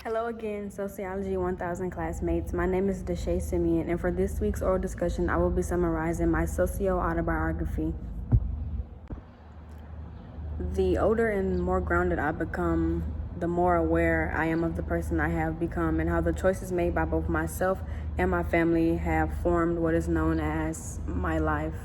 Hello again, Sociology 1000 classmates. My name is Desh'a, and for this week's oral discussion, I will be summarizing my socio-autobiography. The older and more grounded I become, the more aware I am of the person I have become and how the choices made by both myself and my family have formed what is known as my life.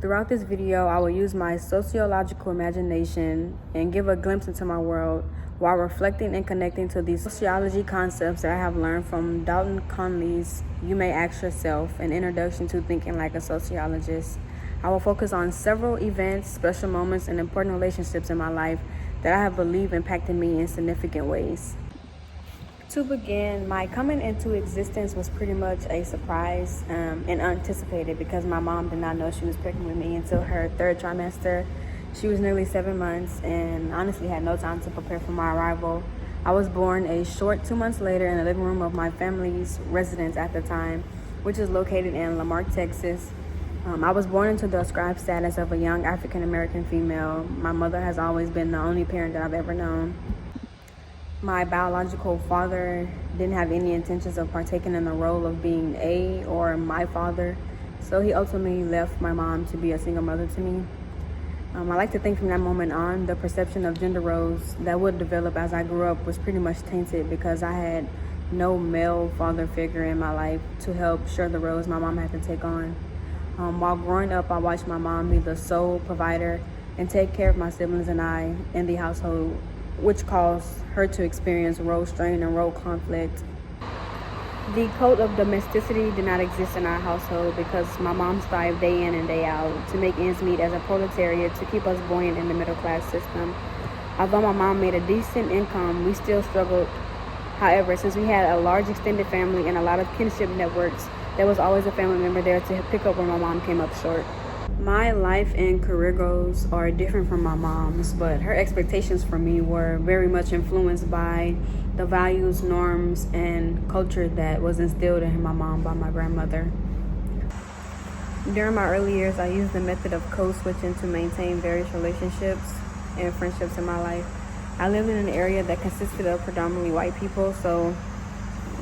Throughout this video, I will use my sociological imagination and give a glimpse into my world while reflecting and connecting to these sociology concepts that I have learned from Dalton Conley's You May Ask Yourself, an introduction to thinking like a sociologist. I will focus on several events, special moments, and important relationships in my life that I have believed impacted me in significant ways. To begin, my coming into existence was pretty much a surprise and unanticipated because my mom did not know she was pregnant with me until her third trimester. She was nearly 7 months and honestly had no time to prepare for my arrival. I was born a short 2 months later in the living room of my family's residence at the time, which is located in Lamarck, Texas. I was born into the ascribed status of a young African-American female. My mother has always been the only parent that I've ever known. My biological father didn't have any intentions of partaking in the role of being my father, so he ultimately left my mom to be a single mother to me. I like to think from that moment on, the perception of gender roles that would develop as I grew up was pretty much tainted because I had no male father figure in my life to help share the roles my mom had to take on. While growing up, I watched my mom be the sole provider and take care of my siblings and I in the household, which caused her to experience role strain and role conflict. The code of domesticity did not exist in our household because my mom strived day in and day out to make ends meet as a proletariat to keep us buoyant in the middle class system. Although my mom made a decent income, we still struggled. However, since we had a large extended family and a lot of kinship networks, there was always a family member there to pick up where my mom came up short. My life and career goals are different from my mom's, but her expectations for me were very much influenced by the values, norms, and culture that was instilled in my mom by my grandmother. During my early years, I used the method of code switching to maintain various relationships and friendships in my life. I lived in an area that consisted of predominantly white people, so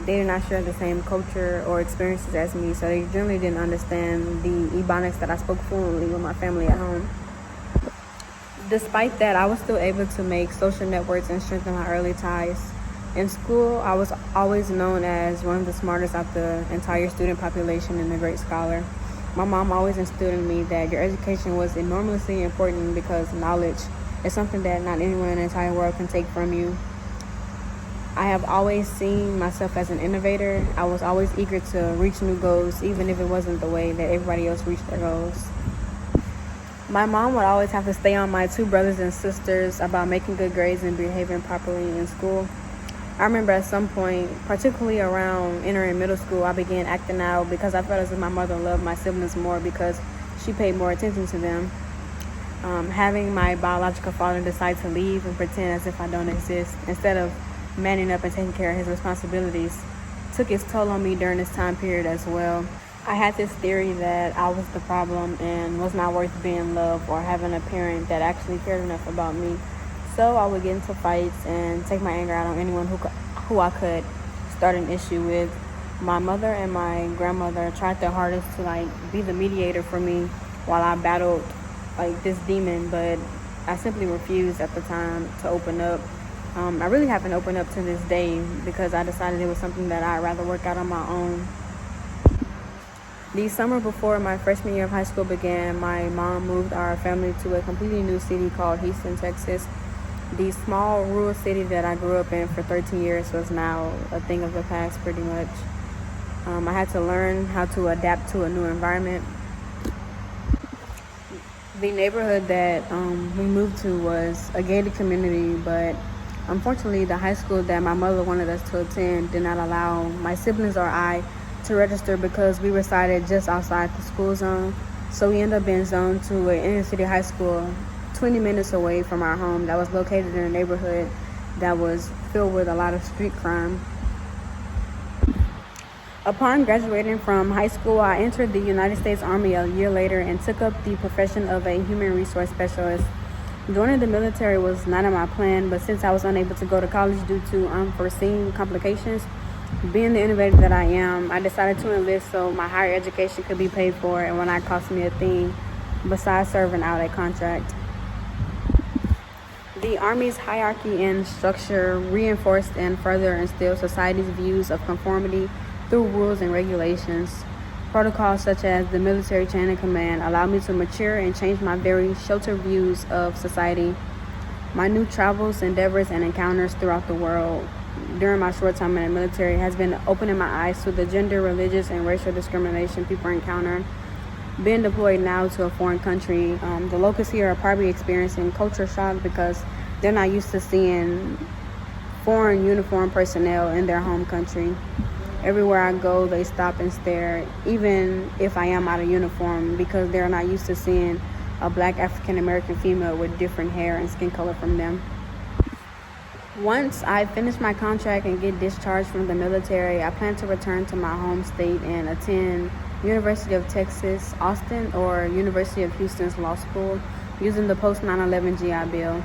they did not share the same culture or experiences as me, so they generally didn't understand the Ebonics that I spoke fluently with my family at home. Despite that, I was still able to make social networks and strengthen my early ties. In school, I was always known as one of the smartest out the entire student population and a great scholar. My mom always instilled in me that your education was enormously important because knowledge is something that not anyone in the entire world can take from you. I have always seen myself as an innovator. I was always eager to reach new goals, even if it wasn't the way that everybody else reached their goals. My mom would always have to stay on my two brothers and sisters about making good grades and behaving properly in school. I remember at some point, particularly around entering middle school, I began acting out because I felt as if my mother loved my siblings more because she paid more attention to them. Having my biological father decide to leave and pretend as if I don't exist instead of manning up and taking care of his responsibilities took its toll on me during this time period as well. I had this theory that I was the problem and was not worth being loved or having a parent that actually cared enough about me. So I would get into fights and take my anger out on anyone who I could start an issue with. My mother and my grandmother tried their hardest to be the mediator for me while I battled this demon, but I simply refused at the time to open up. I really haven't opened up to this day because I decided it was something that I'd rather work out on my own. The summer before my freshman year of high school began, my mom moved our family to a completely new city called Houston, Texas. The small rural city that I grew up in for 13 years was now a thing of the past pretty much. I had to learn how to adapt to a new environment. The neighborhood that we moved to was a gated community, but unfortunately the high school that my mother wanted us to attend did not allow my siblings or I to register because we resided just outside the school zone. So we ended up being zoned to an inner city high school 20 minutes away from our home that was located in a neighborhood that was filled with a lot of street crime. Upon graduating from high school, I entered the United States Army a year later and took up the profession of a human resource specialist. Joining the military was not in my plan, but since I was unable to go to college due to unforeseen complications, being the innovator that I am, I decided to enlist so my higher education could be paid for and will not cost me a thing besides serving out a contract. The Army's hierarchy and structure reinforced and further instilled society's views of conformity through rules and regulations. Protocols such as the military chain of command allowed me to mature and change my very sheltered views of society. My new travels, endeavors, and encounters throughout the world during my short time in the military has been opening my eyes to the gender, religious, and racial discrimination people encounter. Being deployed now to a foreign country, the locals here are probably experiencing culture shock because they're not used to seeing foreign uniform personnel in their home country. Everywhere I go, they stop and stare, even if I am out of uniform, because they're not used to seeing a black African American female with different hair and skin color from them. Once I finish my contract and get discharged from the military, I plan to return to my home state and attend University of Texas, Austin, or University of Houston's law school using the post 9/11 GI Bill.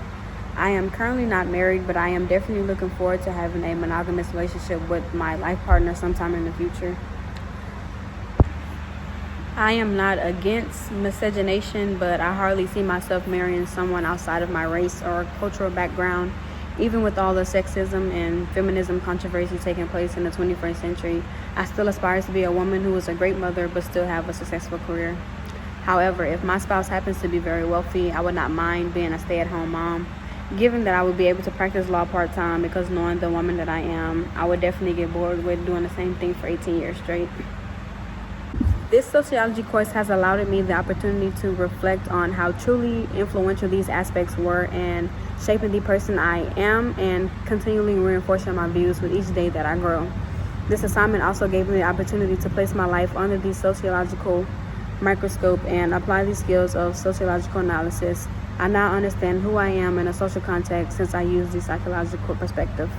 I am currently not married, but I am definitely looking forward to having a monogamous relationship with my life partner sometime in the future. I am not against miscegenation, but I hardly see myself marrying someone outside of my race or cultural background. Even with all the sexism and feminism controversy taking place in the 21st century, I still aspire to be a woman who is a great mother but still have a successful career. However, if my spouse happens to be very wealthy, I would not mind being a stay-at-home mom. Given that I would be able to practice law part-time, because knowing the woman that I am, I would definitely get bored with doing the same thing for 18 years straight. This sociology course has allowed me the opportunity to reflect on how truly influential these aspects were in shaping the person I am and continually reinforcing my views with each day that I grow. This assignment also gave me the opportunity to place my life under the sociological microscope and apply the skills of sociological analysis. I now understand who I am in a social context since I use the psychological perspective.